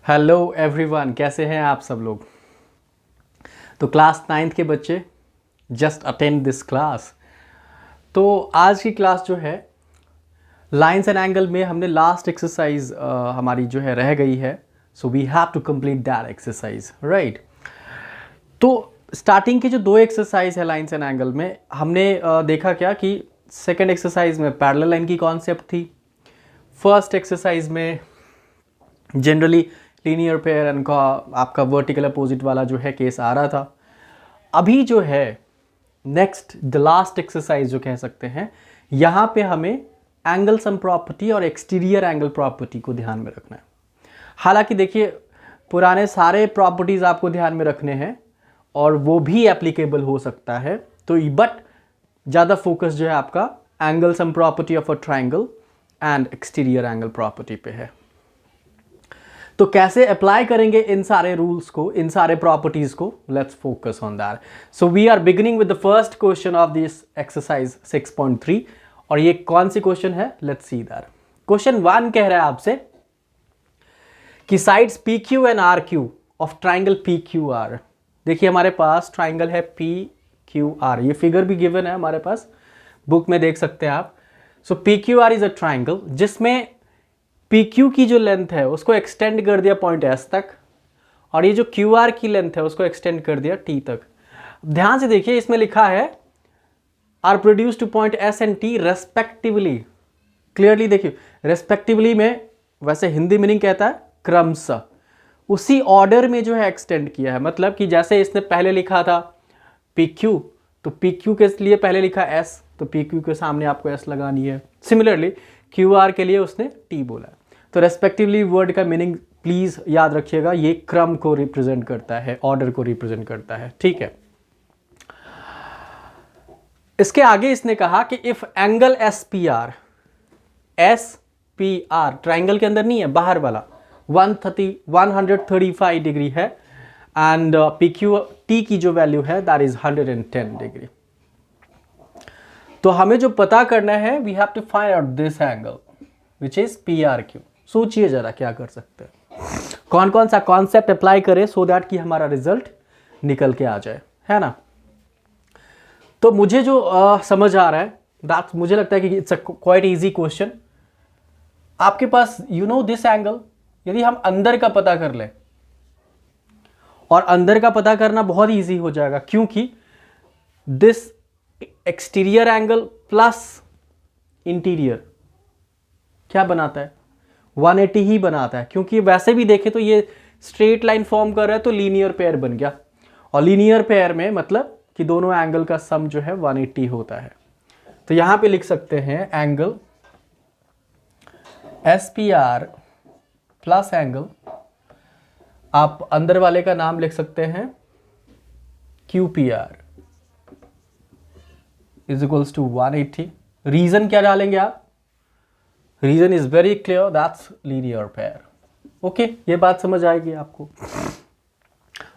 Hello everyone, कैसे हैं आप सब लोग। तो क्लास 9th के बच्चे जस्ट अटेंड दिस क्लास। तो आज की क्लास जो है लाइंस एंड एंगल में हमने लास्ट एक्सरसाइज हमारी जो है रह गई है। So we have to complete that exercise, right. तो स्टार्टिंग की जो दो एक्सरसाइज है लाइंस एंड एंगल में हमने देखा क्या कि सेकेंड एक्सरसाइज में पैरेलल लाइन की कॉन्सेप्ट थी। फर्स्ट एक्सरसाइज में जनरली लीनियर पेयर एंड का आपका वर्टिकल अपोजिट वाला जो है केस आ रहा था। अभी जो है नेक्स्ट द लास्ट एक्सरसाइज जो कह सकते हैं, यहाँ पे हमें एंगल सम प्रॉपर्टी और एक्सटीरियर एंगल प्रॉपर्टी को ध्यान में रखना है। हालांकि देखिए पुराने सारे प्रॉपर्टीज़ आपको ध्यान में रखने हैं और वो भी एप्लीकेबल हो सकता है, तो बट ज़्यादा फोकस जो है आपका angle sum property of a triangle and exterior angle property पे है। तो कैसे अप्लाई करेंगे इन सारे रूल्स को, इन सारे प्रॉपर्टीज को, let's focus on that. So we are beginning with the first question of this exercise 6.3 और ये कौन सी क्वेश्चन है, लेट्स सी दैट। क्वेश्चन 1 कह रहा है आपसे कि sides P Q and R Q of triangle P Q R. देखिए हमारे पास ट्राइंगल है पी क्यू आर, ये फिगर भी गिवन है हमारे पास, बुक में देख सकते हैं आप। So P Q are is a triangle जिसमें पी क्यू की जो लेंथ है उसको एक्सटेंड कर दिया पॉइंट एस तक, और ये जो क्यू आर की लेंथ है उसको एक्सटेंड कर दिया टी तक। ध्यान से देखिए इसमें लिखा है R produce to point S and T respectively. Clearly देखिए रेस्पेक्टिवली में वैसे हिंदी मीनिंग कहता है क्रमशः, उसी ऑर्डर में जो है एक्सटेंड किया है। मतलब कि जैसे इसने पहले लिखा था पी क्यू, तो पी क्यू के लिए पहले लिखा एस, तो पी क्यू के सामने आपको एस लगानी है। सिमिलरली क्यू आर के लिए उसने टी बोला। तो रेस्पेक्टिवली वर्ड का मीनिंग प्लीज याद रखिएगा, ये क्रम को रिप्रेजेंट करता है, ऑर्डर को रिप्रेजेंट करता है, ठीक है। इसके आगे इसने कहा कि if angle S P R triangle के अंदर नहीं है, बाहर वाला 135 डिग्री है एंड पी क्यू टी की जो वैल्यू है दैट इज 110 डिग्री। तो हमें जो पता करना है we have to find out this angle which is P R Q. सोचिए जरा क्या कर सकते हैं, कौन कौन सा कॉन्सेप्ट अप्लाई करें सो दैट कि हमारा रिजल्ट निकल के आ जाए, है ना। तो मुझे जो समझ आ रहा है दैट मुझे लगता है कि it's a quite easy question. आपके पास यू नो दिस एंगल, यदि हम अंदर का पता कर लें, और अंदर का पता करना बहुत ईजी हो जाएगा क्योंकि this exterior angle plus interior क्या बनाता है, 180 ही बनाता है। क्योंकि वैसे भी देखें तो ये स्ट्रेट लाइन फॉर्म कर रहा है तो लीनियर पेयर बन गया, और लीनियर पेयर में मतलब कि दोनों एंगल का सम जो है 180 होता है। तो यहां पे लिख सकते हैं angle S P R plus angle, आप अंदर वाले का नाम लिख सकते हैं Q P R is equals to 180। Reason क्या डालेंगे आप, reason is very clear, that's linear pair. Okay, ये बात समझ आएगी आपको।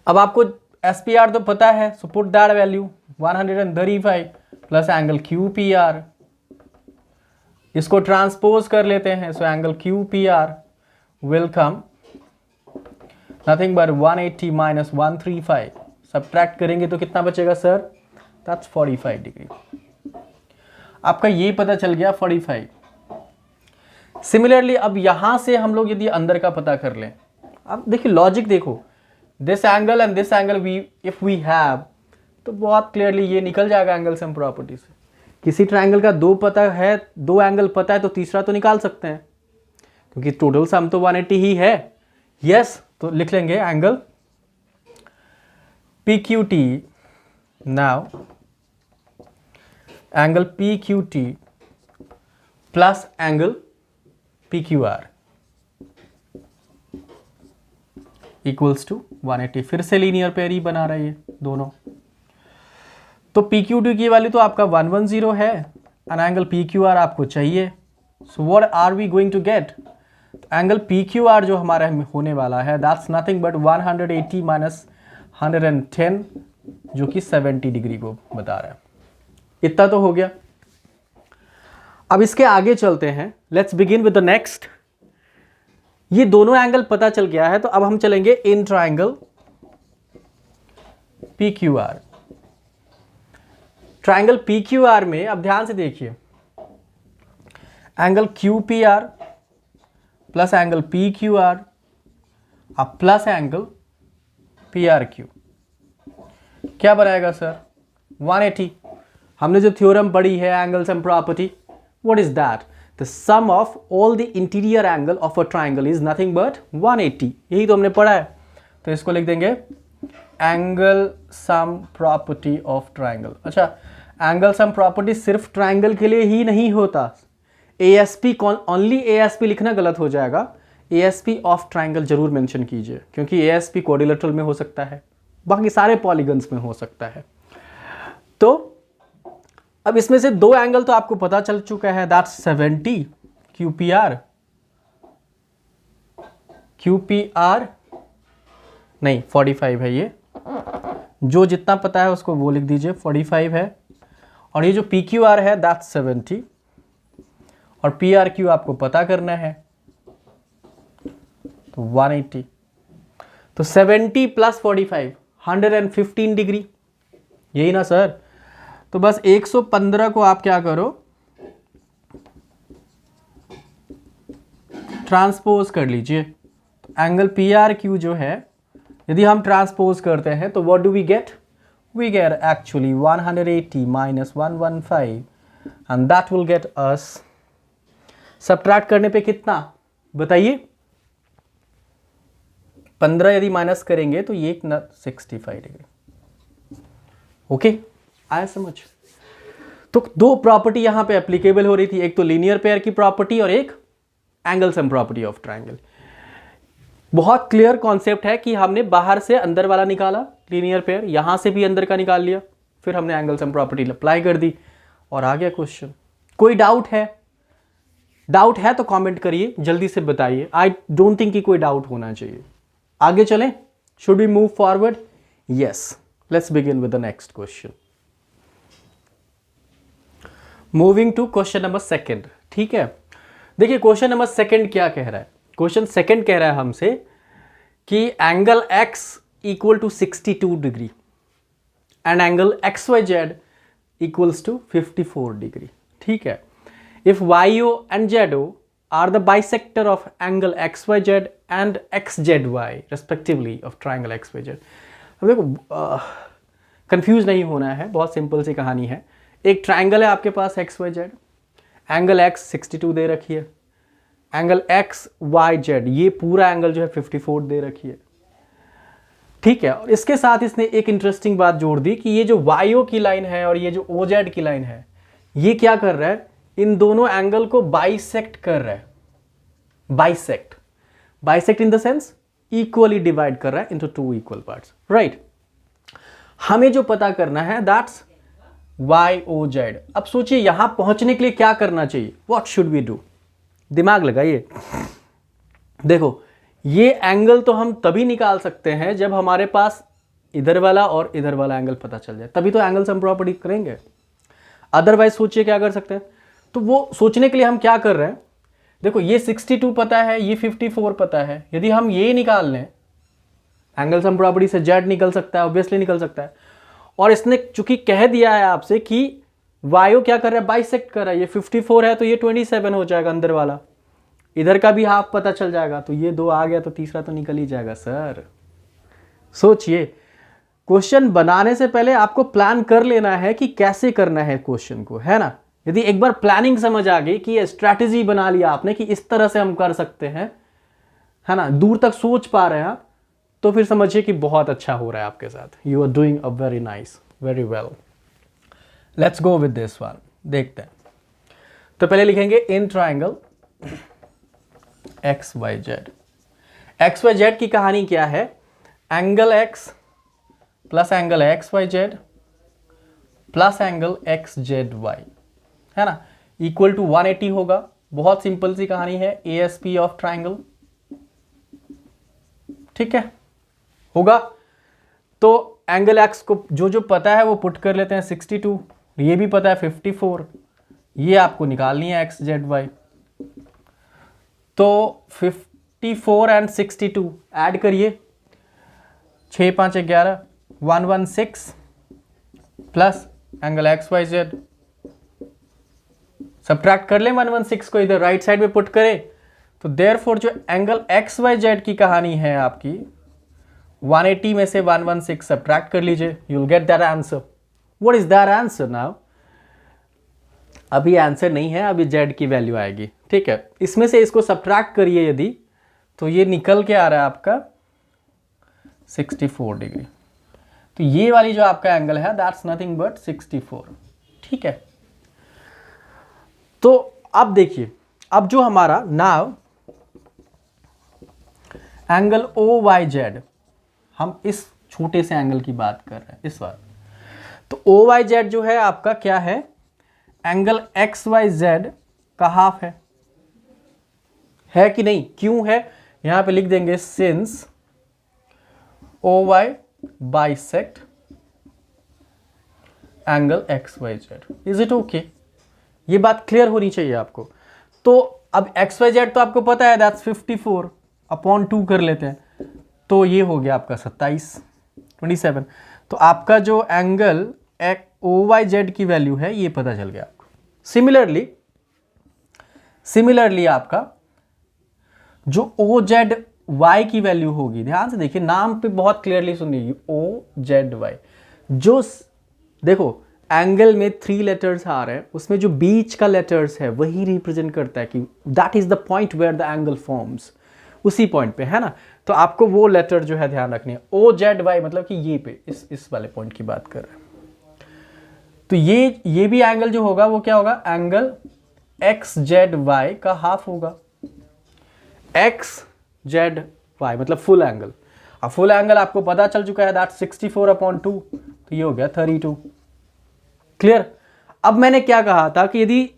अब आपको एस पी आर तो पता है, so put that value 135 plus angle Q P are, इसको ट्रांसपोज कर लेते हैं। So angle Q P are will come nothing but 180 minus 135, subtract करेंगे तो कितना बचेगा सर, दैट्स 45 डिग्री। आपका ये पता चल गया 45। सिमिलरली अब यहां से हम लोग यदि अंदर का पता कर लें, अब देखिए लॉजिक देखो, this angle and this angle we if we have, तो बहुत क्लियरली ये निकल जाएगा एंगल सम प्रॉपर्टी से। किसी ट्राइंगल का दो पता है, दो एंगल पता है तो तीसरा तो निकाल सकते हैं क्योंकि टोटल सम तो 180 ही है। यस, तो लिख लेंगे angle P Q T, now angle P Q T plus angle P Q R equals to 180। फिर से लीनियर पेयर ही बना रही है दोनों। तो पी क्यू टी की वैल्यू तो आपका 110 है and angle P Q R आपको चाहिए। So what are we going to get, angle P Q R जो हमारा होने वाला है दैट्स नथिंग बट 180 माइनस 110 जो कि 70 डिग्री को बता रहा है। इतना तो हो गया। अब इसके आगे चलते हैं, let's begin with the next. ये दोनों एंगल पता चल गया है, तो अब हम चलेंगे in triangle P Q R. Triangle P Q R में अब ध्यान से देखिए, angle Q P R plus angle P Q R अब plus angle P R Q, क्या बनाएगा सर? 180। हमने जो थ्योरम पढ़ी है angle sum property, what is that? The sum of all the interior angle of a triangle is nothing but 180। यही तो हमने पढ़ा है। तो इसको लिख देंगे angle sum property of triangle. अच्छा, एंगल सम प्रॉपर्टी सिर्फ ट्राइंगल के लिए ही नहीं होता। एएसपी ओनली एएसपी लिखना गलत हो जाएगा, एएसपी ऑफ ट्राइंगल जरूर मेंशन कीजिए, क्योंकि एएसपी क्वाड्रिलेटरल में हो सकता है, बाकी सारे पॉलीगन्स में हो सकता है। तो अब इसमें से दो एंगल तो आपको पता चल चुका है, दैट्स 70 QPR, QPR नहीं 45 है, ये जो जितना पता है उसको वो लिख दीजिए, 45 है। और ये जो PQR है दैट्स 70 और PRQ आपको पता करना है, तो 180। तो 70 प्लस 45 115 डिग्री, यही ना सर? तो बस 115 को आप क्या करो, ट्रांसपोज कर लीजिए। तो एंगल पी आर क्यू जो है, यदि हम ट्रांसपोज करते हैं तो what do we get? We get actually 180 minus 115 and that will get us, subtract करने पे कितना बताइए? 15 यदि माइनस करेंगे तो ये 65 डिग्री। ओके, आया समझ? तो दो प्रॉपर्टी यहां पे एप्लीकेबल हो रही थी, एक तो लीनियर पेयर की प्रॉपर्टी और एक angle sum property of triangle. बहुत क्लियर कॉन्सेप्ट है कि हमने बाहर से अंदर वाला निकाला लीनियर पेयर, यहां से भी अंदर का निकाल लिया, फिर हमने एंगल सम प्रॉपर्टी अप्लाई कर दी और आ गया क्वेश्चन। कोई डाउट है? डाउट है तो कमेंट करिए, जल्दी से बताइए। आई डोंट थिंक कि कोई डाउट होना चाहिए। आगे चलें? Should we move forward? Yes, let's begin with the next question. Moving to question number second. ठीक है, देखिए क्वेश्चन नंबर सेकंड क्या कह रहा है। क्वेश्चन सेकंड कह रहा है हमसे कि angle x equal to 62 degree and angle XYZ equals to 54 degree. ठीक है, if YO and ZO are the bisector of angle XYZ and XZY respectively of triangle XYZ। अब देखो कंफ्यूज नहीं होना है, बहुत सिंपल सी कहानी है। एक ट्राइंगल है आपके पास XYZ, एंगल x 62 दे रखी है, एंगल XYZ ये पूरा एंगल जो है 54 दे रखी है। ठीक है, और इसके साथ इसने एक इंटरेस्टिंग बात जोड़ दी कि ये जो YO की लाइन है और ये जो OZ की लाइन है, ये क्या कर रहा है? इन दोनों एंगल को बाइसेक्ट कर रहा है। Bisect in the sense equally divide कर रहा है into two equal parts, right? हमें जो पता करना है दैट्स YOZ। अब सोचिए यहां पहुंचने के लिए क्या करना चाहिए, व्हाट शुड वी डू? दिमाग लगाइए। देखो, ये एंगल तो हम तभी निकाल सकते हैं जब हमारे पास इधर वाला और इधर वाला एंगल पता चल जाए, तभी तो एंगल सम प्रॉपर्टी करेंगे। अदरवाइज सोचिए क्या कर सकते हैं। तो वो सोचने के लिए हम क्या कर रहे हैं, देखो ये 62 पता है, ये 54 पता है। यदि हम ये निकाल लें, एंगल सम प्रॉपर्टी से Z निकल सकता है, ऑब्वियसली निकल सकता है। और इसने चूंकि कह दिया है आपसे कि YO क्या कर रहा है, बाइसेक्ट कर रहा है। ये 54 है तो ये 27 हो जाएगा अंदर वाला, इधर का भी हाफ पता चल जाएगा, तो ये 2 आ गया तो तीसरा तो निकल ही जाएगा सर। सोचिए, क्वेश्चन बनाने से पहले आपको प्लान कर लेना है कि कैसे करना है क्वेश्चन को, है ना? यदि एक बार प्लानिंग समझ आ गई कि ये स्ट्रैटेजी बना लिया आपने कि इस तरह से हम कर सकते हैं, है ना, दूर तक सोच पा रहे हैं आप, तो फिर समझिए कि बहुत अच्छा हो रहा है आपके साथ। You are doing a very nice, very well. Let's go with this one, देखते हैं। तो पहले लिखेंगे इन ट्राइंगल XYZ की कहानी क्या है? Angle x plus angle XYZ plus angle XZY, है ना, इक्वल टू 180 होगा। बहुत सिंपल सी कहानी है, ASP ऑफ ट्राइंगल। ठीक है, होगा। तो एंगल x को जो जो पता है वो पुट कर लेते हैं, 62, ये भी पता है 54, ये आपको निकालनी है XZY। तो 54 54 एंड 62 ऐड करिए, 6 5 11, 116 plus angle X Y Z, subtract कर ले 116 को इधर राइट साइड में पुट करें, तो देयरफॉर जो एंगल एक्स वाई जेड की कहानी है आपकी 180 में से 116 सब्ट्रैक्ट कर लीजिए, you will get that answer. What is that answer now? अभी आंसर नहीं है, अभी जेड की वैल्यू आएगी, ठीक है। इसमें से इसको सब्ट्रैक्ट करिए यदि, तो ये निकल के आ रहा है आपका 64 डिग्री। तो ये वाली जो आपका एंगल है दैट्स नथिंग बट 64, ठीक है। तो अब देखिए, अब जो हमारा now angle O Y Z, हम इस छोटे से एंगल की बात कर रहे हैं इस बार। तो ओ वाई जेड जो है आपका क्या है, एंगल एक्स वाई जेड का हाफ है कि नहीं? क्यों है? यहां पे लिख देंगे since O Y bisect angle X Y Z. Is it okay? ये बात क्लियर होनी चाहिए आपको। तो अब एक्स वाई जेड तो आपको पता है दैट्स 54 अपॉन 2 कर लेते हैं, तो ये हो गया आपका 27। तो आपका जो एंगल ओ वाई जेड की वैल्यू है ये पता चल गया आपको। सिमिलरली आपका जो ओ जेड वाई की वैल्यू होगी, ध्यान से देखिए, नाम पे बहुत क्लियरली सुनिए, ओ जेड वाई। जो देखो एंगल में 3 लेटर्स आ रहे हैं, उसमें जो बीच का लेटर्स है वही रिप्रेजेंट करता है कि that is the point where the angle forms, उसी पॉइंट पे है ना। तो आपको वो लेटर जो है ध्यान रखनी है। ओ जेड वाई मतलब कि ये पे इस वाले पॉइंट की बात कर रहे हैं। तो ये भी एंगल जो होगा वो क्या होगा, एंगल एक्स जेड वाई का हाफ होगा। एक्स जेड वाई मतलब फुल एंगल। अब फुल एंगल आपको पता चल चुका है दैट 64 अपॉन 2, तो ये हो गया 32। क्लियर? अब मैंने क्या कहा था कि यदि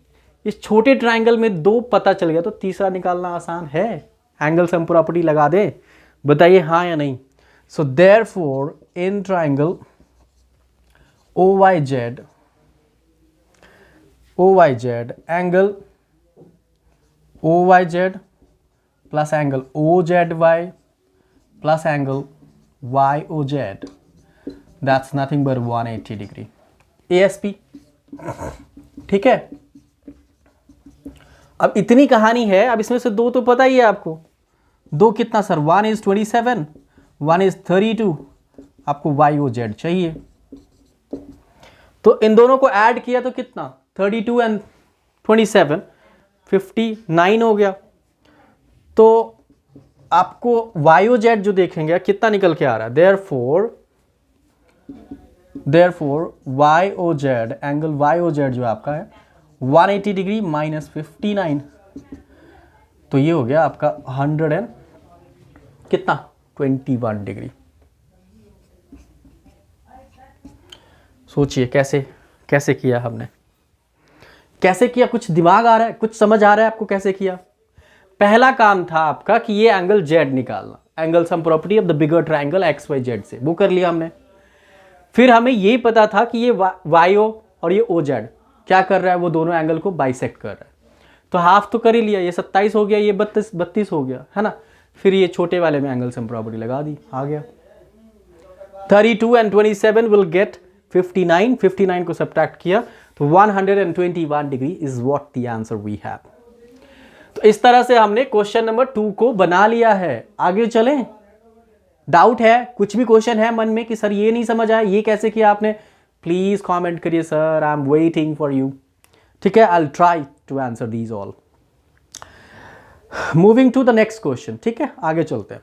इस छोटे ट्राइंगल में 2 पता चल गया तो तीसरा निकालना आसान है। एंगल सम प्रॉपर्टी लगा दे, बताइए हाँ या नहीं। So therefore in triangle O Y Z angle O Y Z plus angle O Z Y plus angle Y O Z, that's nothing but 180 degree ASP, ठीक है। अब इतनी कहानी है। अब इसमें से 2 तो पता ही है आपको। 2 कितना सर? 1 is 27, 1 is 32। आपको वाई ओ जेड चाहिए, तो इन दोनों को ऐड किया तो कितना, 32 एंड 27 59 हो गया। तो आपको वाई ओ जेड जो देखेंगे कितना निकल के आ रहा है, therefore Y O Z, angle Y O Z जो आपका है 180 डिग्री माइनस 59, तो ये हो गया आपका 100 एंड कितना 21 डिग्री। सोचिए कैसे किया हमने, कैसे किया? कुछ दिमाग आ रहा है, कुछ समझ आ रहा है आपको कैसे किया? पहला काम था आपका कि ये एंगल जेड निकालना, angle sum property of the bigger triangle X Y Z से, वो कर लिया हमने। फिर हमें ये पता था कि ये वाई ओ और ये ओ जेड क्या कर रहा है, वो दोनों एंगल को बाइसेक्ट कर रहा है। तो हाफ तो कर ही लिया, ये 27 हो गया, ये 32 हो गया, है ना। फिर ये छोटे वाले में एंगल सम प्रॉपर्टी लगा दी, आ गया 32 एंड 27 विल गेट 59। 59 को सब्ट्रैक्ट किया तो 121 degree is what the answer we have. तो इस तरह से हमने क्वेश्चन नंबर 2 को बना लिया है। आगे चलें? डाउट है, कुछ भी क्वेश्चन है मन में कि सर ये नहीं समझ आया, ये कैसे किया आपने, प्लीज कमेंट करिए sir, I am waiting for you, ठीक है। I will try to answer these all. Moving to the next question, ठीक है, आगे चलते हैं।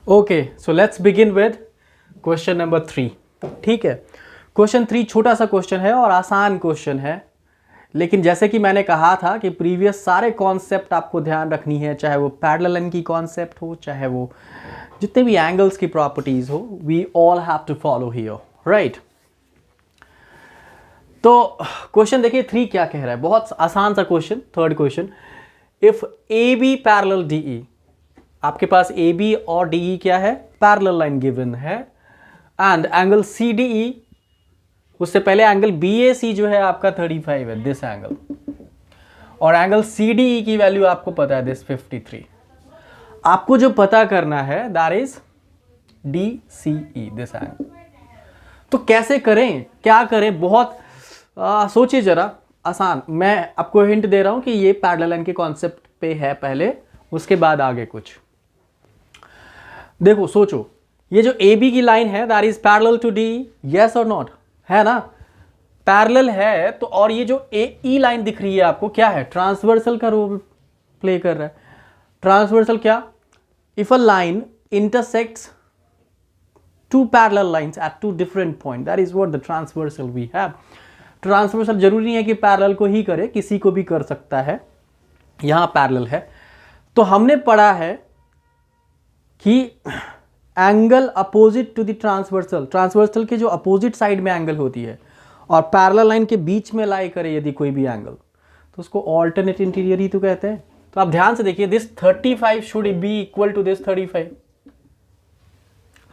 Okay, so let's begin with question number 3, ठीक है। क्वेश्चन 3 छोटा सा क्वेश्चन है और आसान क्वेश्चन है, लेकिन जैसे कि मैंने कहा था कि प्रीवियस सारे कॉन्सेप्ट आपको ध्यान रखनी है, चाहे वो पैरेलल लाइन की कॉन्सेप्ट हो, चाहे वो जितने भी एंगल्स की प्रॉपर्टीज हो, we all have to follow here, right. तो क्वेश्चन देखिए 3 क्या कह रहा है, बहुत आसान सा question, third question. If A B parallel D E, आपके पास ए बी और डी ई क्या है, पैरेलल लाइन गिवन है, and angle C D E, उससे पहले एंगल बी ए सी जो है आपका 35 है, दिस एंगल, और एंगल CDE की वैल्यू आपको पता है दिस 53। आपको जो पता करना है that is DCE this angle. तो कैसे करें, क्या करें, बहुत सोचिए जरा, आसान। मैं आपको हिंट दे रहा हूं कि ये पैरेलल लाइन के कॉन्सेप्ट पे है पहले, उसके बाद आगे कुछ। देखो सोचो, ये जो AB की लाइन है that is parallel to DE, yes और नॉट, है ना? पैरेलल है तो, और ये जो AE लाइन दिख रही है आपको क्या है? ट्रांसवर्सल का रोल प्ले कर रहा है। ट्रांसवर्सल क्या? If a line intersects two parallel lines at two different point, that is what the transversal we have. Transversal जरूरी नहीं है कि पैरेलल को ही करे, किसी को भी कर सकता है। यहां पैरेलल है तो हमने पढ़ा है कि angle opposite to the transversal, transversal के जो अपोजिट साइड में एंगल होती है और पैरेलल लाइन के बीच में लाई करे यदि कोई भी एंगल, तो उसको ऑल्टरनेट इंटीरियर ही तो कहते हैं। तो आप ध्यान से देखिए, this 35 should be equal to this 35,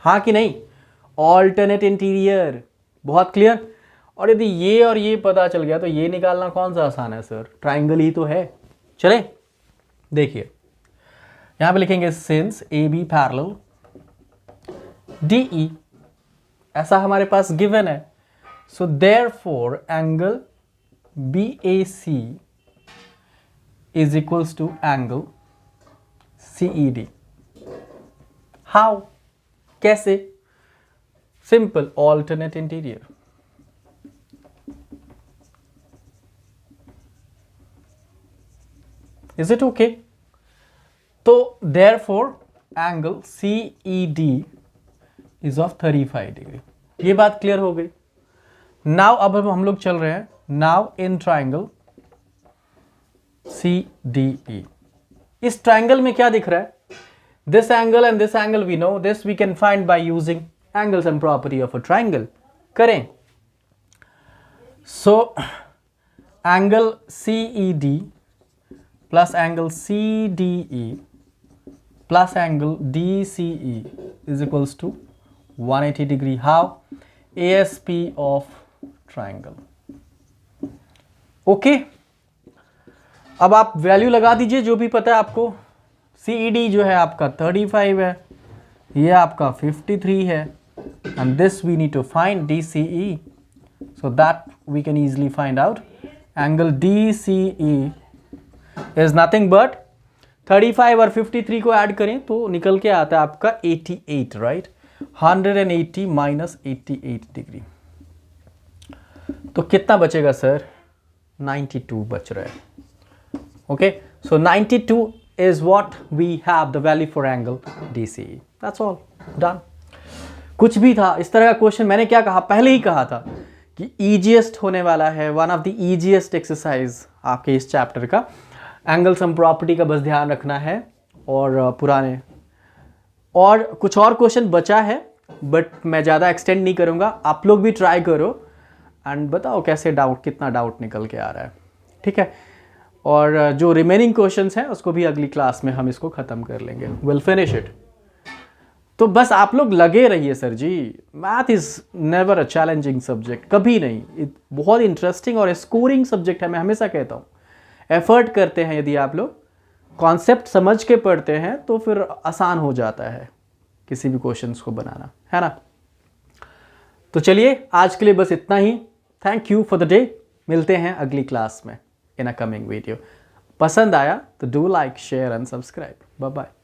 हाँ कि नहीं? ऑल्टरनेट इंटीरियर, बहुत क्लियर। और यदि ये और ये पता चल गया तो ये निकालना कौन सा आसान है सर? ट्राइंगल ही तो है। चले देखिए, यहां पे लिखेंगे सिंस AB पैरेलल DE, ऐसा हमारे पास गिवन है। So therefore angle BAC is equals to angle CED। How, कैसे? Simple, alternate interior. Is it okay? तो therefore angle CED is of 35 degree. ये बात क्लियर हो गई। नाउ अब हम लोग चल रहे हैं नाउ इन ट्राइंगल CDE। इस ट्राइंगल में क्या दिख रहा है? This angle and this angle we know, this we can find by using angles and property of a triangle. करें। So angle CED plus angle CDE plus angle DCE is equals to 180 degree. How? ASP of triangle. Okay? अब आप value लगा दीजिए जो भी पता है आपको। CED जो है आपका 35 है, ये आपका 53 है, and this we need to find DCE, so that we can easily find out angle DCE is nothing but 35 और 53 को ऐड करें तो निकल के आता है आपका 88, राइट? 180 minus 88 degree. तो कितना बचेगा सर? 92 बच रहा है। Okay, so 92 is what we have the value for angle DCE. That's all, done. कुछ भी था इस तरह का क्वेश्चन, मैंने क्या कहा, पहले ही कहा था कि easiest होने वाला है, one of the easiest exercise आपके इस चैप्टर का। एंगल सम प्रॉपर्टी का बस ध्यान रखना है, और पुराने और कुछ और क्वेश्चन बचा है बट मैं ज़्यादा एक्सटेंड नहीं करूँगा। आप लोग भी ट्राई करो एंड बताओ कैसे डाउट, कितना डाउट निकल के आ रहा है, ठीक है? और जो रिमेनिंग क्वेश्चंस हैं उसको भी अगली क्लास में हम इसको ख़त्म कर लेंगे, विल फिनिश इट। तो बस आप लोग लगे रहिए sir ji, math is never a challenging subject, कभी नहीं। बहुत इंटरेस्टिंग और स्कोरिंग सब्जेक्ट है, मैं हमेशा कहता हूँ। एफर्ट करते हैं यदि आप लोग, कॉन्सेप्ट समझ के पढ़ते हैं तो फिर आसान हो जाता है किसी भी क्वेश्चंस को बनाना, है ना? तो चलिए आज के लिए बस इतना ही। Thank you for the day. मिलते हैं अगली क्लास में इन अ कमिंग वीडियो। पसंद आया तो do like, share and subscribe. Bye bye.